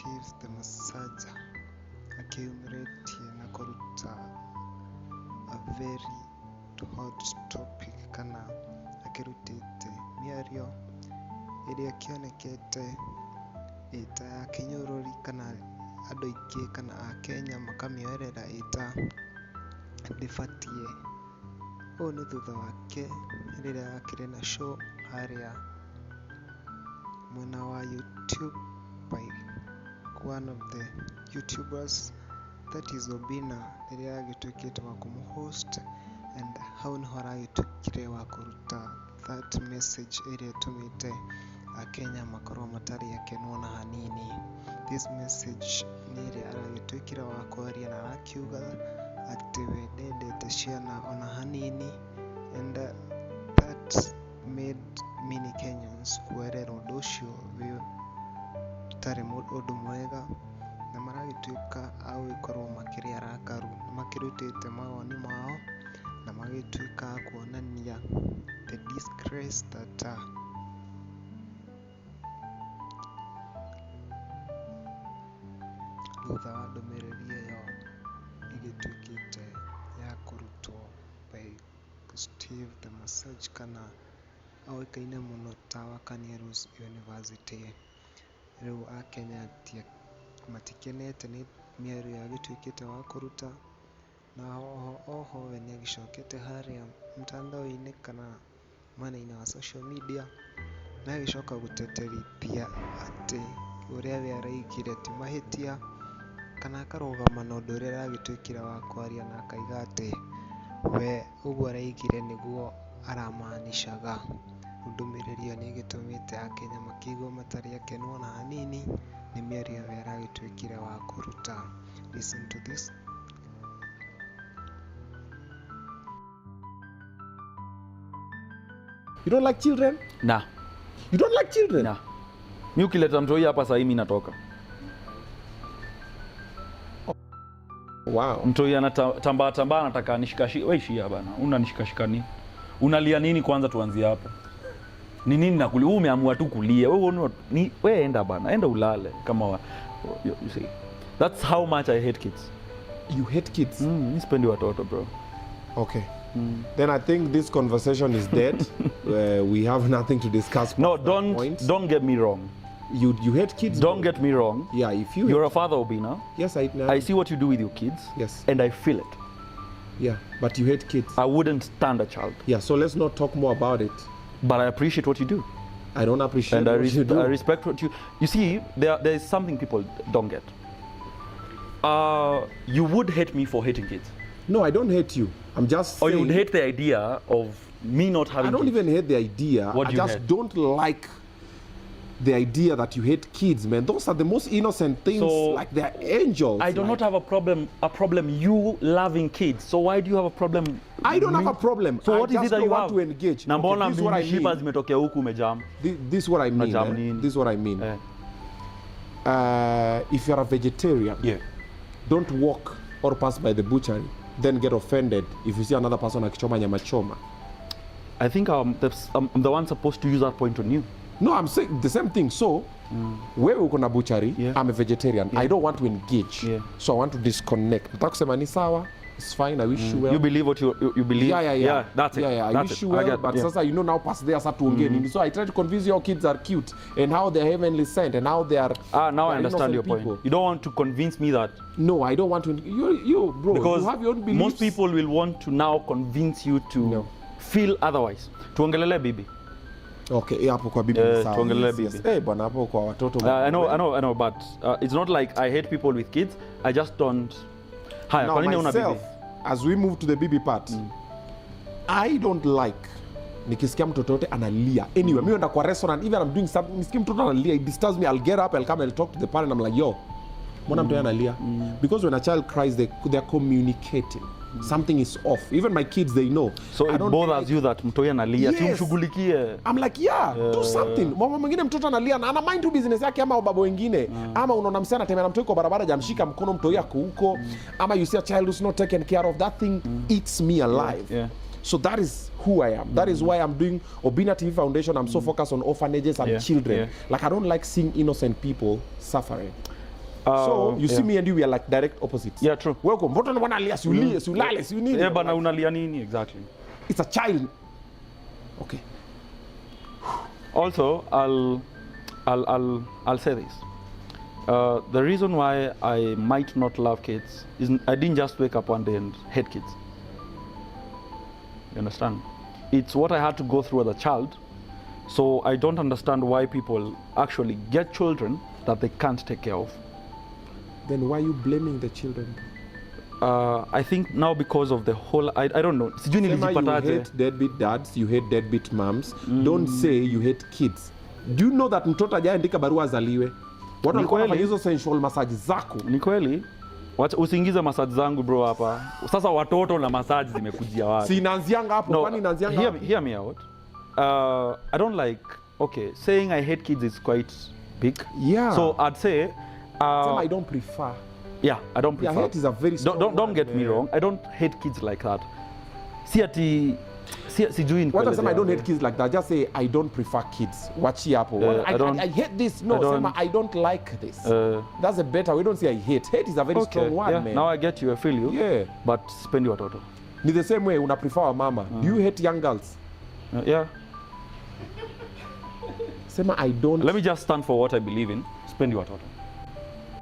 Steve the Massager akiumretie na kuruta a very hot topic kana akirutite miario iria kionekete ita ya kinyururi kana andu aingi kana a Kenya makamioerera ita ndifatie. Ũũ nĩ thutha wake rĩrĩa akĩrĩ na show harĩa mwena wa YouTube by one of the YouTubers that is Obinna rĩrĩa agĩtuĩkĩte wa kũmũhost and hau nĩho aragĩtuĩkire wa kũruta that message ĩrĩa ĩtũmĩte Akenya makorwo matarĩ akenwo na hanini. This message nĩ ĩrĩa aragĩtuĩkire wa kwaria na arakiuga atĩ we ndendete ciana ona hanini, and that made many Kenyans kuerera ũndũ ũcio ũtarĩ ũndũ mwega, na maragĩtuĩka a gũkorwo makĩrĩ arakaru makĩrutĩte mawoni mao na magĩtuĩka a kuonania the disgrace that thutha wa ndũmĩrĩri ĩyo ĩgĩtuĩkĩte ya kũrutwo by Steve the Massager kana oĩkaine mũno ta Wakaniaru University. Rĩu Akenya matikenete nĩ mĩario yagĩtuĩkĩte wa kũruta, na oho we nĩ agĩcokete harĩa mtandao-inĩ kana mwena-inĩ wa social media na agĩcoka gũteterithia atĩ ũrĩa we araigire ti mahĩtia, kana akarũgama na ũndũ ũrĩa aragĩtuĩkire wa kwaria na akaiga atĩ we ũguo araigire nĩguo aramaanishaga. Ndũmĩrĩri ĩyo nĩ ĩgĩtũmĩte Akenya makĩigua matarĩ akenu ona hanini nĩ mĩario we aragĩtuĩkire wa kũruta. Listen to this. You don't like children? Nah. You don't like children? Nah. Mimi ukileta mtoi hapa sasa mimi natoka. Wow. Mtoi anatambaa anataka nishikashi. Wewe ishia bana. Unanishikashika nini? Unalia nini kwanza tuanzie hapo? Ni nini nakulia? Wewe umeamua tu kulia. Wewe enda bana. Enda ulale kama you see. That's how much I hate kids. You hate kids? Mimi sipendi watoto bro. Okay. Then I think this conversation is dead. We have nothing to discuss. No, don't get me wrong. You hate kids? Don't get me wrong. Yeah, if you're a father, Obinna. Yes, I see what you do with your kids. Yes. And I feel it. Yeah, but you hate kids. I wouldn't stand a child. Yeah, so let's not talk more about it. But I appreciate what you do. I don't appreciate and what you do. I respect what you... You see, there is something people don't get. You would hate me for hating kids. No, I don't hate you. I'm just saying... Or you would hate the idea of me not having kids. I don't even hate the idea. What do you I just don't like the idea that you hate kids, man. Those are the most innocent things, so, like they're angels. I do not have a problem you loving kids. So why do you have a problem? I don't have a problem. So I what is just it that don't you want have? to engage. Na mbona this is what I shiba mean. zimetokea huku umejam? This is what I mean. This is what I mean. If you're a vegetarian, don't walk or pass by the butchery, then get offended if you see another person akichoma nyama choma. I think I'm the one supposed to use that point on you. No, I'm saying the same thing. So, where we gonna butchery, I'm a vegetarian. I don't want to engage. So I want to disconnect. Nitakusema ni sawa. It's fine. I wish you well. You believe what you believe. Yeah. That's it. I wish you well. But sasa, you know, now pass there start to engage. So I try to convince your kids are cute and how they're heavenly sent and how they are. Now I understand your point. You don't want to convince me that. No, I don't want to. You bro. Because you have your own beliefs. Most people will want to now convince you to feel otherwise. Tuongelele bibi. Okay, hapo kwa bibi sawa. Tuongelele bibi. Bwana hapo kwa watoto. I know, but it's not like I hate people with kids. I just don't. Haya, kwa nini una bibi? As we move to the bibi part, I don't like nikisikia mtoto yote analia. Anyway, mimi naenda kwa restaurant, even I'm doing something, nisikia mtoto analia, it disturbs me. I'll get up, I'll come and talk to the parent. I'm like, yo, mbona mtoto analia? Because when a child cries, they're communicating. Something is off. Even my kids, they know. So it bothers you that mtoto analia, tumshughulikie. I'm like, do something. Mama mwingine mtoto analia na ana mind to business yake ama baba wengine. Ama unaona msichana anatembea na mtoto kwa barabara jamshika mkono mtoto yako huko. Ama you see a child who's not taken care of, that thing eats me alive. So that is who I am. That is why I'm doing Obinna TV Foundation. I'm so focused on orphanages and children. Like I don't like seeing innocent people suffering. So you see me and you, we are like direct opposites. Yeah, true. Welcome. Mtoto anakuwa analia, si ulie, si ulale, si nini. Bana unalia nini exactly? It's a child. Okay. Also, I'll say this. The reason why I might not love kids is I didn't just wake up one day and hate kids. You understand? It's what I had to go through as a child. So I don't understand why people actually get children that they can't take care of. Then why are you blaming the children? I think now because of the whole, I don't know. Sijui You nilijipataje. hate deadbeat dads, you hate deadbeat moms. Don't say you hate kids. Do you know that mtoto hajaandika barua azaliwe? Watu walikuwa wanafanya hizo sensual massage zako. Ni kweli? Usiingize massage zangu bro hapa. Sasa watoto na massage zimekujia wapi? Si inaanzianga hapo, kwani inaanzianga hapo? Hear me out. I don't like, okay, saying I hate kids is quite big. Yeah. So I'd say I don't prefer. Yeah, I don't prefer. Yeah, hate is a very strong Don't get me wrong. I don't hate kids like that. Sijui what I don't hate kids like that, just say I don't prefer kids. Wachi hapo. I hate this. No, sema I don't like this. That's a better. We don't say I hate. Hate is a very strong word, yeah. man. Now I get you, I feel you. Yeah. But spend your toto. Ni the same way una prefer a mama. Do you hate young girls? Yeah. Sema I don't. Let me just stand for what I believe in. Spend your toto.